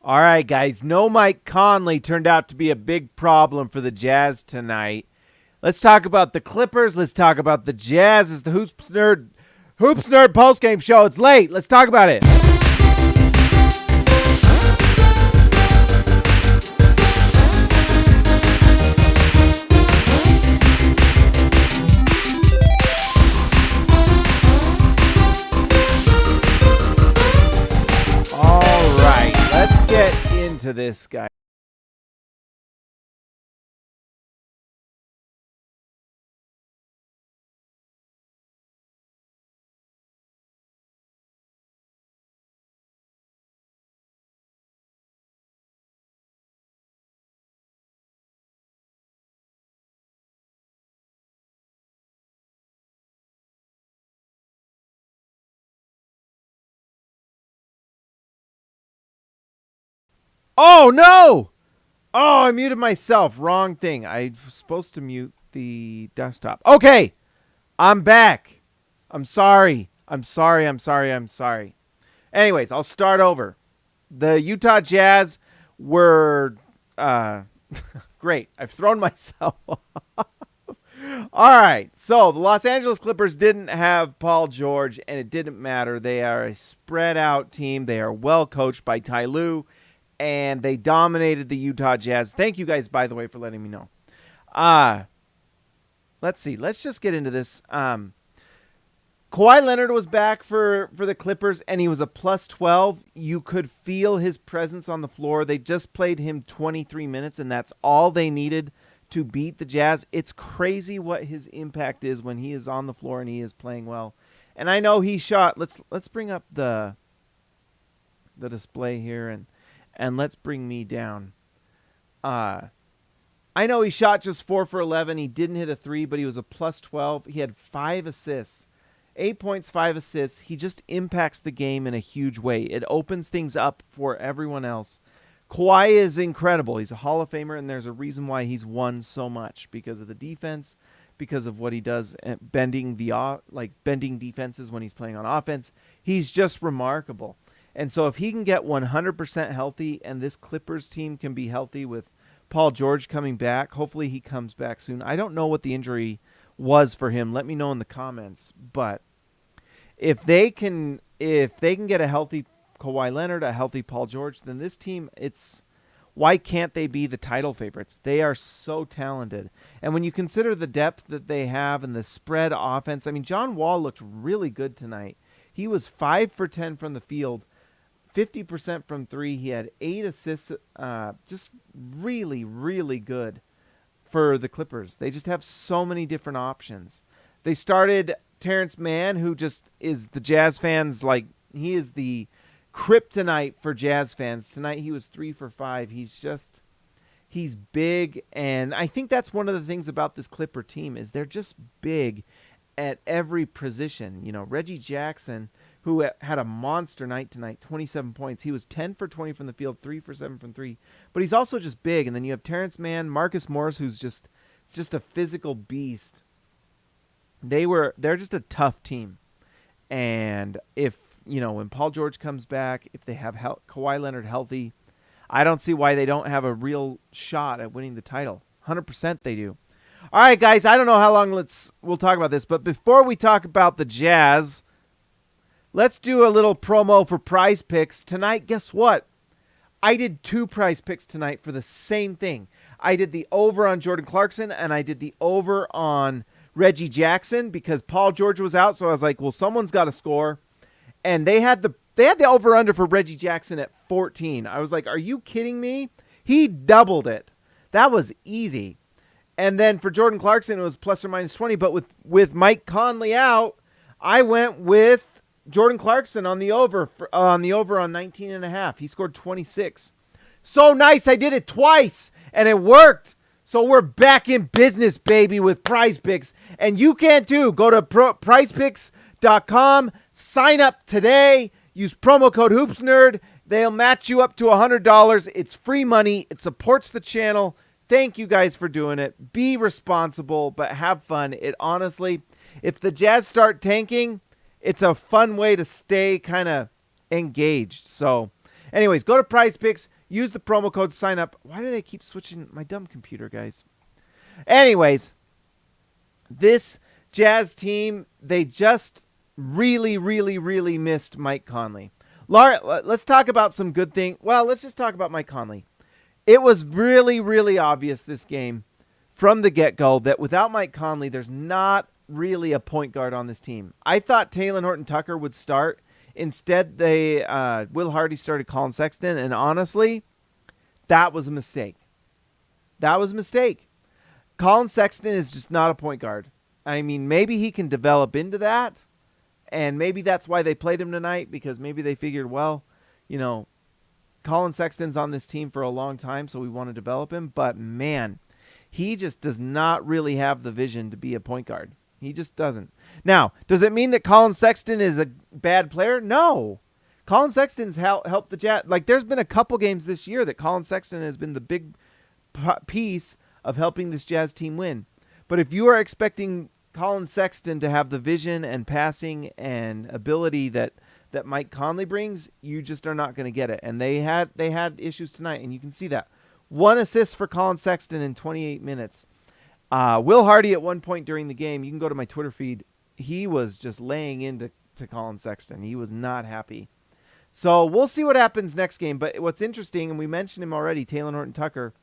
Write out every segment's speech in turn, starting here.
All right, guys. No Mike Conley turned out to be a big problem for the Jazz tonight. Let's talk about the Clippers. Let's talk about the Jazz. It's the Hoops Nerd postgame show. It's late. Let's talk about it. All right, let's get into this, guy. Oh, no! Oh, I muted myself. Wrong thing. I was supposed to mute the desktop. Okay, I'm back. I'm sorry. I'm sorry. I'm sorry. I'm sorry. Anyways, I'll start over. The Utah Jazz were great. I've thrown myself off. All right. So the Los Angeles Clippers didn't have Paul George, and it didn't matter. They are a spread out team. They are well coached by Ty Lue, and they dominated the Utah Jazz. Thank you guys, by the way, for letting me know. Let's see. Let's just get into this. Kawhi Leonard was back for the Clippers, and he was a plus 12. You could feel his presence on the floor. They just played him 23 minutes, and that's all they needed to beat the Jazz. It's crazy what his impact is when he is on the floor and he is playing well. And I know he shot. Let's bring up the display here and let's bring me down. I know he shot just 4 for 11. He didn't hit a 3, but he was a plus 12. He had 5 assists. 8 points, 5 assists. He just impacts the game in a huge way. It opens things up for everyone else. Kawhi is incredible. He's a Hall of Famer, and there's a reason why he's won so much, because of the defense, because of what he does at bending defenses when he's playing on offense. He's just remarkable. And so if he can get 100% healthy, and this Clippers team can be healthy with Paul George coming back, hopefully he comes back soon. I don't know what the injury was for him. Let me know in the comments. But if they can get a healthy Kawhi Leonard, a healthy Paul George, then this team, why can't they be the title favorites? They are so talented. And when you consider the depth that they have and the spread offense, I mean, John Wall looked really good tonight. He was 5 for 10 from the field, 50% from 3. He had 8 assists, just really, really good for the Clippers. They just have so many different options. They started Terrence Mann, who just is the Jazz fans, he is the kryptonite for Jazz fans. Tonight he was 3 for 5. He's big, and I think that's one of the things about this Clipper team is they're just big at every position. You know, Reggie Jackson, who had a monster night tonight, 27 points. He was 10 for 20 from the field, 3 for 7 from 3. But he's also just big. And then you have Terrence Mann, Marcus Morris, who's just a physical beast. They're just a tough team. And when Paul George comes back, if they have Kawhi Leonard healthy, I don't see why they don't have a real shot at winning the title. 100% they do. All right, guys, I don't know how long we'll talk about this, but before we talk about the Jazz, let's do a little promo for Prize Picks. Tonight, guess what? I did 2 Prize Picks tonight for the same thing. I did the over on Jordan Clarkson, and I did the over on Reggie Jackson because Paul George was out, so I was like, well, someone's got to score. And they had the over-under for Reggie Jackson at 14. I was like, are you kidding me? He doubled it. That was easy. And then for Jordan Clarkson, it was plus or minus 20. But with Mike Conley out, I went with Jordan Clarkson on the over on 19.5. He scored 26. So nice. I did it twice, and it worked. So we're back in business, baby, with Prize Picks. And you can too. Go to prizepicks.com. Sign up today. Use promo code HoopsNerd. They'll match you up to $100. It's free money. It supports the channel. Thank you guys for doing it. Be responsible, but have fun. It honestly, if the Jazz start tanking, it's a fun way to stay kind of engaged. So, Anyways, go to Prize Picks. Use the promo code. Sign up. Why do they keep switching my dumb computer, guys? Anyways, this Jazz team, they just really, really, really missed Mike Conley. Laura, let's talk about some good thing. Well, let's just talk about Mike Conley. It was really, really obvious this game from the get-go that without Mike Conley, there's not really a point guard on this team. I thought Talen Horton-Tucker would start. Instead, Will Hardy started Colin Sexton, and honestly, that was a mistake. That was a mistake. Colin Sexton is just not a point guard. I mean, maybe he can develop into that, and maybe that's why they played him tonight, because maybe they figured, well, Colin Sexton's on this team for a long time, so we want to develop him. But, man, he just does not really have the vision to be a point guard. He just doesn't. Now, does it mean that Colin Sexton is a bad player? No. Colin Sexton's helped the Jazz. Like, there's been a couple games this year that Colin Sexton has been the big piece of helping this Jazz team win. But if you are expecting Colin Sexton to have the vision and passing and ability that Mike Conley brings, you just are not going to get it. And they had issues tonight, and you can see that. 1 assist for Colin Sexton in 28 minutes. Will Hardy at one point during the game, you can go to my Twitter feed, he was just laying into Colin Sexton. He was not happy. So we'll see what happens next game. But what's interesting, and we mentioned him already, Talen Horton-Tucker,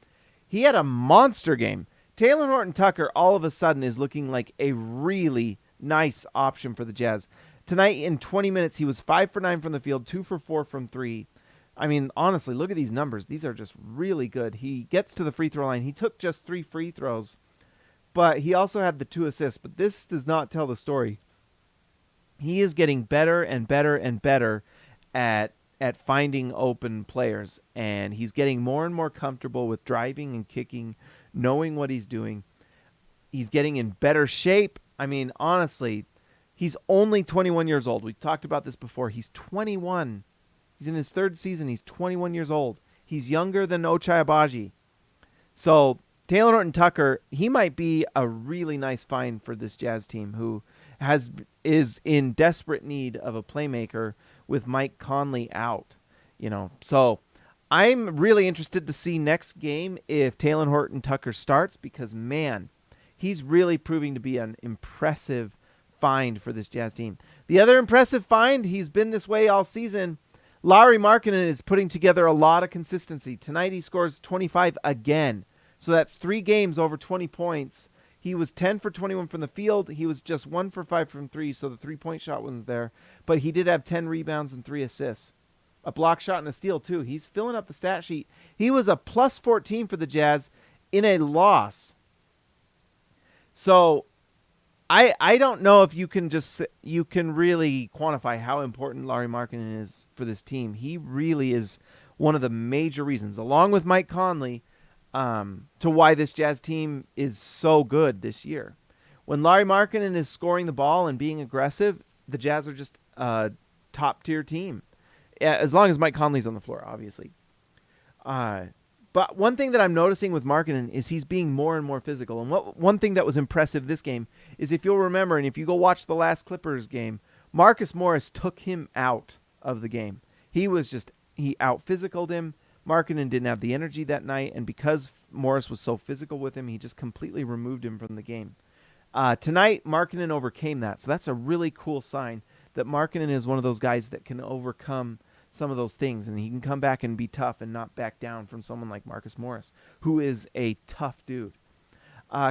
he had a monster game. Talen Horton-Tucker all of a sudden is looking like a really nice option for the Jazz. Tonight in 20 minutes, he was 5 for 9 from the field, 2 for 4 from 3. I mean, honestly, look at these numbers. These are just really good. He gets to the free throw line. He took just 3 free throws, but he also had the 2 assists. But this does not tell the story. He is getting better and better and better at finding open players, and he's getting more and more comfortable with driving and kicking, knowing what he's doing. He's getting in better shape. I mean, honestly, he's only 21 years old. We've talked about this before. He's 21. He's in his 3rd season. He's 21 years old. He's younger than Ochai Agbaji. So Talen Horton-Tucker, he might be a really nice find for this Jazz team, who is in desperate need of a playmaker with Mike Conley out. So I'm really interested to see next game if Talen Horton-Tucker starts, because, man, he's really proving to be an impressive find for this Jazz team. The other impressive find, he's been this way all season, Lauri Markkanen is putting together a lot of consistency. Tonight he scores 25 again. So that's 3 games over 20 points. He was 10 for 21 from the field. He was just 1 for 5 from 3, so the 3-point shot wasn't there. But he did have 10 rebounds and 3 assists. A block shot and a steal, too. He's filling up the stat sheet. He was a plus 14 for the Jazz in a loss. So I don't know if you can really quantify how important Lauri Markkanen is for this team. He really is one of the major reasons, along with Mike Conley, to why this Jazz team is so good this year. When Lauri Markkanen is scoring the ball and being aggressive, the Jazz are just a top-tier team. As long as Mike Conley's on the floor, obviously. But one thing that I'm noticing with Markkanen is he's being more and more physical. And one thing that was impressive this game is, if you'll remember, and if you go watch the last Clippers game, Marcus Morris took him out of the game. He out-physicaled him. Markkanen didn't have the energy that night, and because Morris was so physical with him, he just completely removed him from the game. Tonight, Markkanen overcame that, so that's a really cool sign that Markkanen is one of those guys that can overcome some of those things, and he can come back and be tough and not back down from someone like Marcus Morris, who is a tough dude.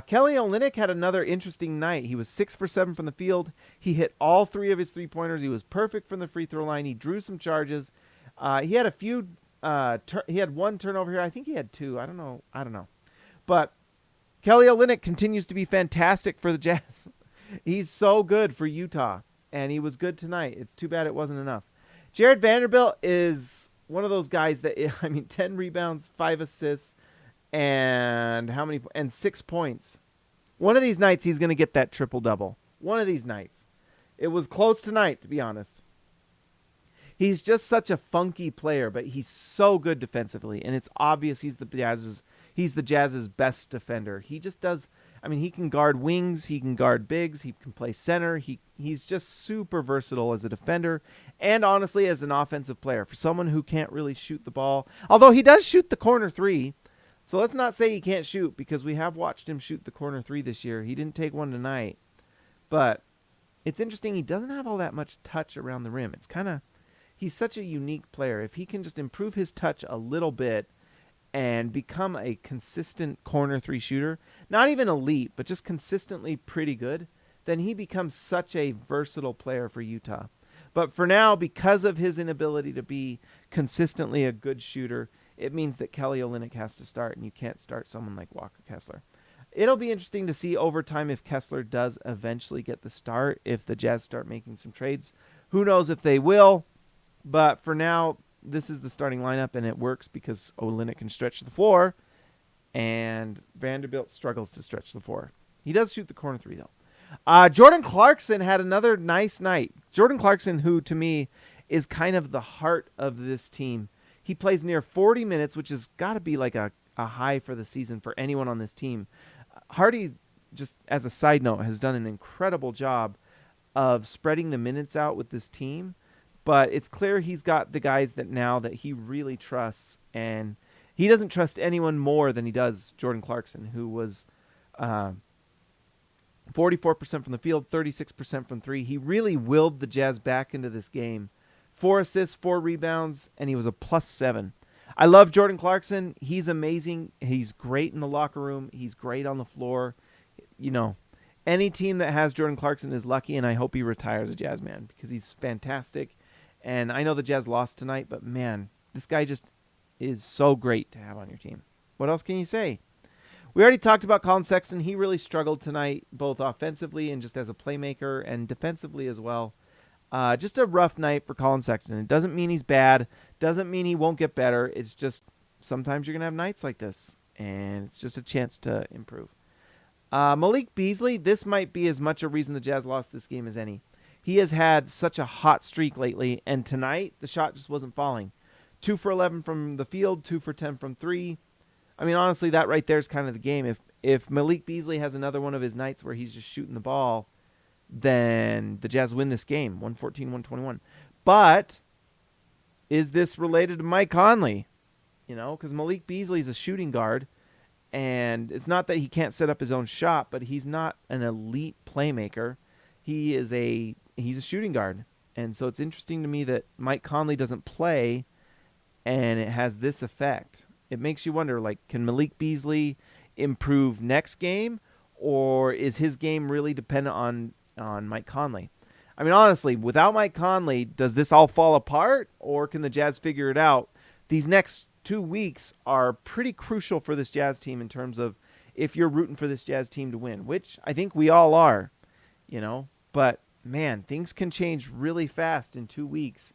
Kelly Olynyk had another interesting night. He was 6 for 7 from the field. He hit all 3 of his 3-pointers. He was perfect from the free throw line. He drew some charges. He had a few. He had 1 turnover here. I think he had 2. I don't know. But Kelly Olynyk continues to be fantastic for the Jazz. He's so good for Utah, and he was good tonight. It's too bad it wasn't enough. Jared Vanderbilt is one of those guys that, 10 rebounds, 5 assists, and 6 points. One of these nights he's going to get that triple-double. One of these nights. It was close tonight, to be honest. He's just such a funky player, but he's so good defensively, and it's obvious he's the Jazz's best defender. He just does. I mean, he can guard wings, he can guard bigs, he can play center. He's just super versatile as a defender and honestly as an offensive player. For someone who can't really shoot the ball, although he does shoot the corner three. So let's not say he can't shoot because we have watched him shoot the corner three this year. He didn't take one tonight. But it's interesting, he doesn't have all that much touch around the rim. It's kind of, he's such a unique player. If he can just improve his touch a little bit and become a consistent corner three shooter, not even elite, but just consistently pretty good, then he becomes such a versatile player for Utah. But for now, because of his inability to be consistently a good shooter, it means that Kelly Olynyk has to start, and you can't start someone like Walker Kessler. It'll be interesting to see over time if Kessler does eventually get the start, if the Jazz start making some trades. Who knows if they will, but for now, this is the starting lineup, and it works because Olynyk can stretch the floor, and Vanderbilt struggles to stretch the floor. He does shoot the corner three, though. Jordan Clarkson had another nice night. Jordan Clarkson, who to me is kind of the heart of this team. He plays near 40 minutes, which has got to be like a high for the season for anyone on this team. Hardy, just as a side note, has done an incredible job of spreading the minutes out with this team. But it's clear he's got the guys that now that he really trusts, and he doesn't trust anyone more than he does Jordan Clarkson, who was 44% from the field, 36% from three. He really willed the Jazz back into this game. 4 assists, 4 rebounds, and he was a +7. I love Jordan Clarkson. He's amazing. He's great in the locker room. He's great on the floor. You know, any team that has Jordan Clarkson is lucky, and I hope he retires a Jazz man because he's fantastic. And I know the Jazz lost tonight, but man, this guy just is so great to have on your team. What else can you say? We already talked about Colin Sexton. He really struggled tonight, both offensively and just as a playmaker, and defensively as well. Just a rough night for Colin Sexton. It doesn't mean he's bad. Doesn't mean he won't get better. It's just sometimes you're going to have nights like this, and it's just a chance to improve. Malik Beasley, this might be as much a reason the Jazz lost this game as any. He has had such a hot streak lately, and tonight the shot just wasn't falling. 2 for 11 from the field, 2 for 10 from three. I mean, honestly, that right there is kind of the game. If Malik Beasley has another one of his nights where he's just shooting the ball, then the Jazz win this game, 114-121. But is this related to Mike Conley? You know, because Malik Beasley is a shooting guard, and it's not that he can't set up his own shot, but he's not an elite playmaker. He's a shooting guard. And so it's interesting to me that Mike Conley doesn't play, and it has this effect. It makes you wonder, like, can Malik Beasley improve next game, or is his game really dependent on Mike Conley? I mean, honestly, without Mike Conley, does this all fall apart, or can the Jazz figure it out? These next 2 weeks are pretty crucial for this Jazz team in terms of if you're rooting for this Jazz team to win, which I think we all are, you know. But, man, things can change really fast in 2 weeks.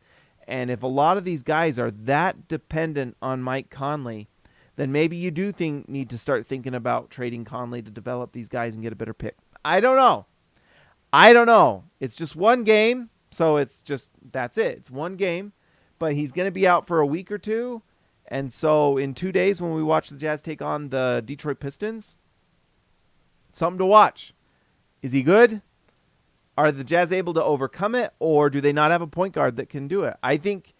And if a lot of these guys are that dependent on Mike Conley, then maybe you do need to start thinking about trading Conley to develop these guys and get a better pick. I don't know. It's just one game, so that's it. It's one game, but he's going to be out for a week or two. And so in 2 days when we watch the Jazz take on the Detroit Pistons, something to watch. Is he good? Are the Jazz able to overcome it, or do they not have a point guard that can do it? I think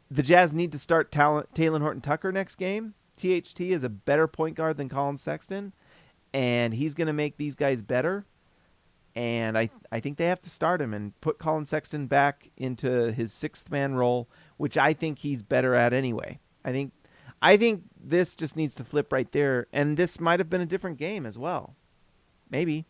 the Jazz need to start Talen Horton-Tucker next game. THT is a better point guard than Colin Sexton, and he's going to make these guys better. And I think they have to start him and put Colin Sexton back into his sixth man role, which I think he's better at anyway. I think this just needs to flip right there, and this might have been a different game as well. Maybe.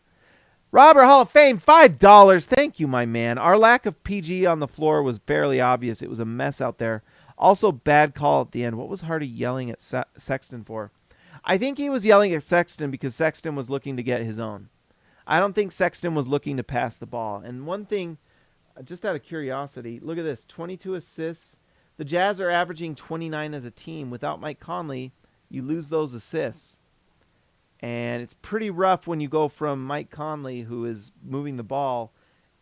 Robert Hall of Fame, $5. Thank you, my man. Our lack of PG on the floor was fairly obvious. It was a mess out there. Also, bad call at the end. What was Hardy yelling at Sexton for? I think he was yelling at Sexton because Sexton was looking to get his own. I don't think Sexton was looking to pass the ball. And one thing, just out of curiosity, look at this, 22 assists. The Jazz are averaging 29 as a team. Without Mike Conley, you lose those assists. And it's pretty rough when you go from Mike Conley, who is moving the ball,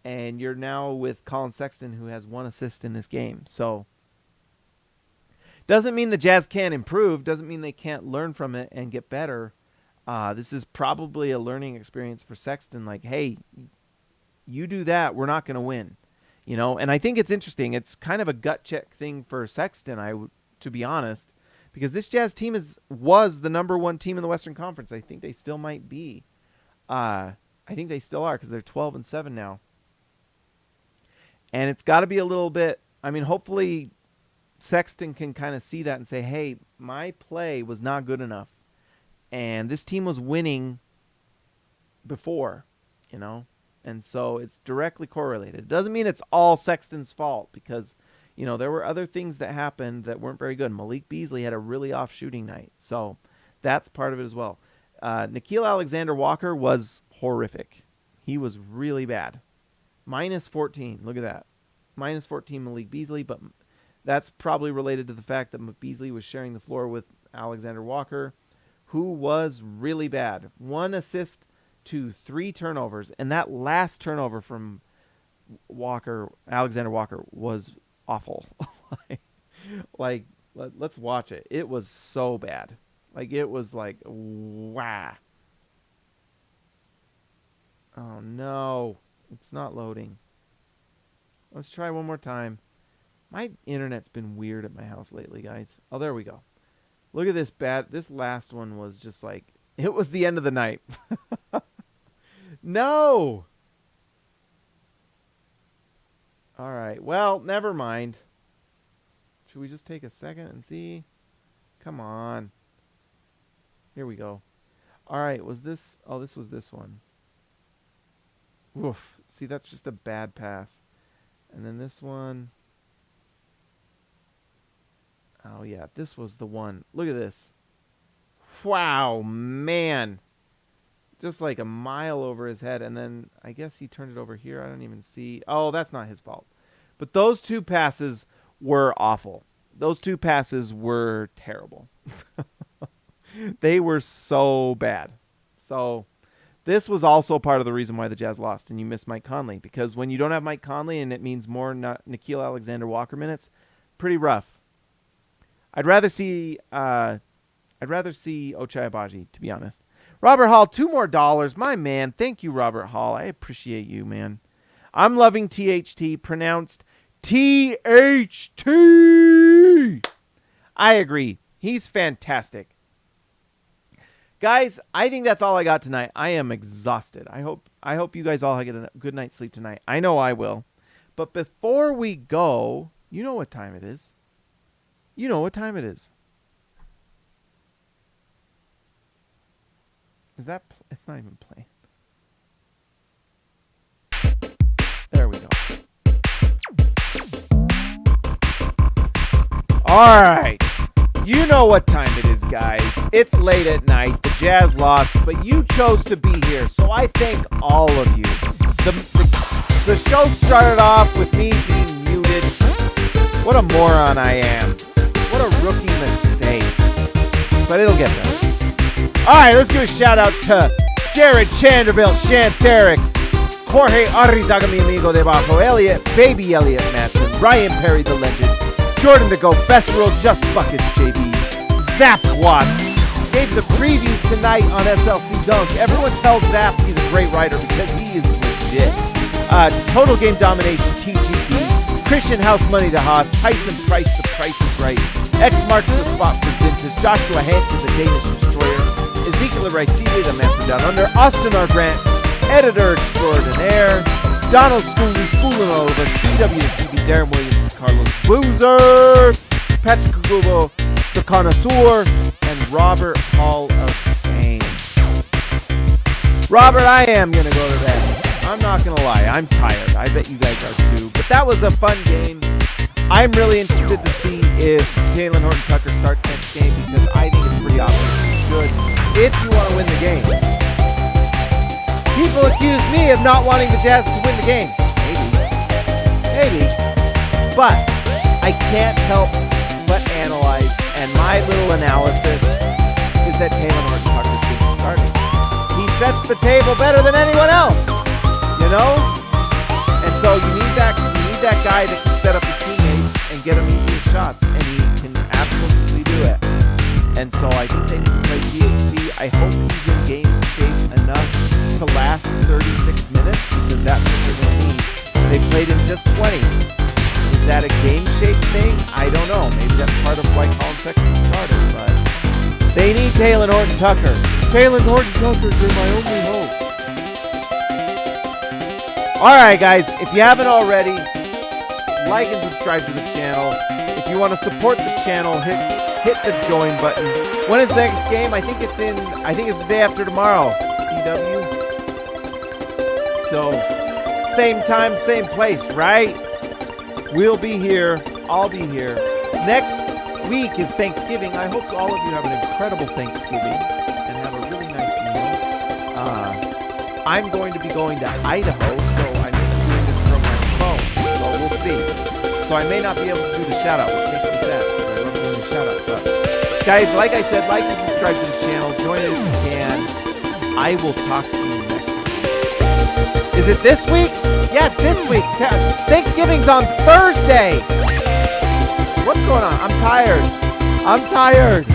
and you're now with Colin Sexton, who has 1 assist in this game. So doesn't mean the Jazz can't improve. Doesn't mean they can't learn from it and get better. This is probably a learning experience for Sexton. Like, hey, you do that, we're not going to win. And I think it's interesting. It's kind of a gut check thing for Sexton, to be honest, because this Jazz team was the number one team in the Western Conference. I think they still might be. I think they still are because they're 12-7 now. And it's got to be a little bit, hopefully Sexton can kind of see that and say, hey, my play was not good enough. And this team was winning before, And so it's directly correlated. It doesn't mean it's all Sexton's fault because, there were other things that happened that weren't very good. Malik Beasley had a really off shooting night. So that's part of it as well. Nickeil Alexander-Walker was horrific. He was really bad. -14. Look at that. -14 Malik Beasley, but that's probably related to the fact that Beasley was sharing the floor with Alexander-Walker, who was really bad. 1 assist to 3 turnovers, and that last turnover from Alexander Walker was awful. Let's watch it. It was so bad. It was like, wow. Oh no, it's not loading. Let's try one more time. My internet's been weird at my house lately, guys. Oh, there we go. Look at this last one was just like, it was the end of the night. No. All right. Well, never mind. Should we just take a second and see? Come on. Here we go. All right. Was this? Oh, this was this one. Woof. See, that's just a bad pass. And then this one. Oh, yeah. This was the one. Look at this. Wow, man. Just like a mile over his head. And then I guess he turned it over here. I don't even see. Oh, that's not his fault. But those 2 passes were awful. Those 2 passes were terrible. They were so bad. So this was also part of the reason why the Jazz lost and you missed Mike Conley. Because when you don't have Mike Conley and it means more Nickeil Alexander-Walker minutes, pretty rough. I'd rather see Ochai Agbaji, to be honest. Robert Hall, $2 more. My man. Thank you, Robert Hall. I appreciate you, man. I'm loving THT, pronounced THT. I agree. He's fantastic. Guys, I think that's all I got tonight. I am exhausted. I hope you guys all get a good night's sleep tonight. I know I will. But before we go, you know what time it is. You know what time it is. Is that... It's not even playing. There we go. All right. You know what time it is, guys. It's late at night. The Jazz lost, but you chose to be here, so I thank all of you. The show started off with me being muted. What a moron I am. What a rookie mistake. But it'll get better. All right, let's give a shout out to Jared Chanderville, Shanteric, Jorge Arrizaga, mi amigo de Bajo, Elliot, Baby Elliot Matson, Ryan Perry, the legend, Jordan the Go, Best World, Just Buckets, JB, Zap Watts, gave the preview tonight on SLC Dunk. Everyone tells Zap he's a great writer because he is legit. Total Game Domination, TGD, Christian House Money to Haas, Tyson Price, The Price is Right, X marks the spot for Zintas, Joshua Hansen, the Danish Destroyer, Ezekiel Raicide, the man from Down Under, Austin R. Grant, Editor Extraordinaire, Donald Schooley, Fooling all of us, BWCB, Darren Williams, Carlos Boozer, Patrick Kugubo, The Connoisseur, and Robert Hall of Fame. Robert, I am going to go to bed. I'm not going to lie. I'm tired. I bet you guys are too. But that was a fun game. I'm really interested to see if Talen Horton-Tucker starts next game because I think it's pretty obvious he should if you want to win the game. People accuse me of not wanting the Jazz to win the game. Maybe. But I can't help but analyze, and my little analysis is that Talen Horton-Tucker should be starting. He sets the table better than anyone else, you know? And so you need that guy that can set up his teammates and get them easier shots, and he can absolutely do it. And so I think they need to play THT. I I hope he's in game shape enough to last 36 minutes because that's what they're going to need. They played him just 20. Is that a game shape thing? I don't know. Maybe that's part of why Colin Sexton started, but they need Talen Horton-Tucker. Talen Horton-Tucker, you're my only hope. All right, guys, if you haven't already, like and subscribe to the channel. If you want to support the channel, hit the join button. When is the next game? I think it's the day after tomorrow. EW. So, same time, same place, right? We'll be here. I'll be here. Next week is Thanksgiving. I hope all of you have an incredible Thanksgiving and have a really nice meal. I'm going to be going to Idaho, so I may be doing this from my phone. So we'll see. So I may not be able to do the shout-out, which makes me sad because I love doing the shout-out. But guys, like I said, like and subscribe to the channel. Join it if you can. I will talk to you next week. Is it this week? Yeah, it's this week. Thanksgiving's on Thursday. What's going on? I'm tired.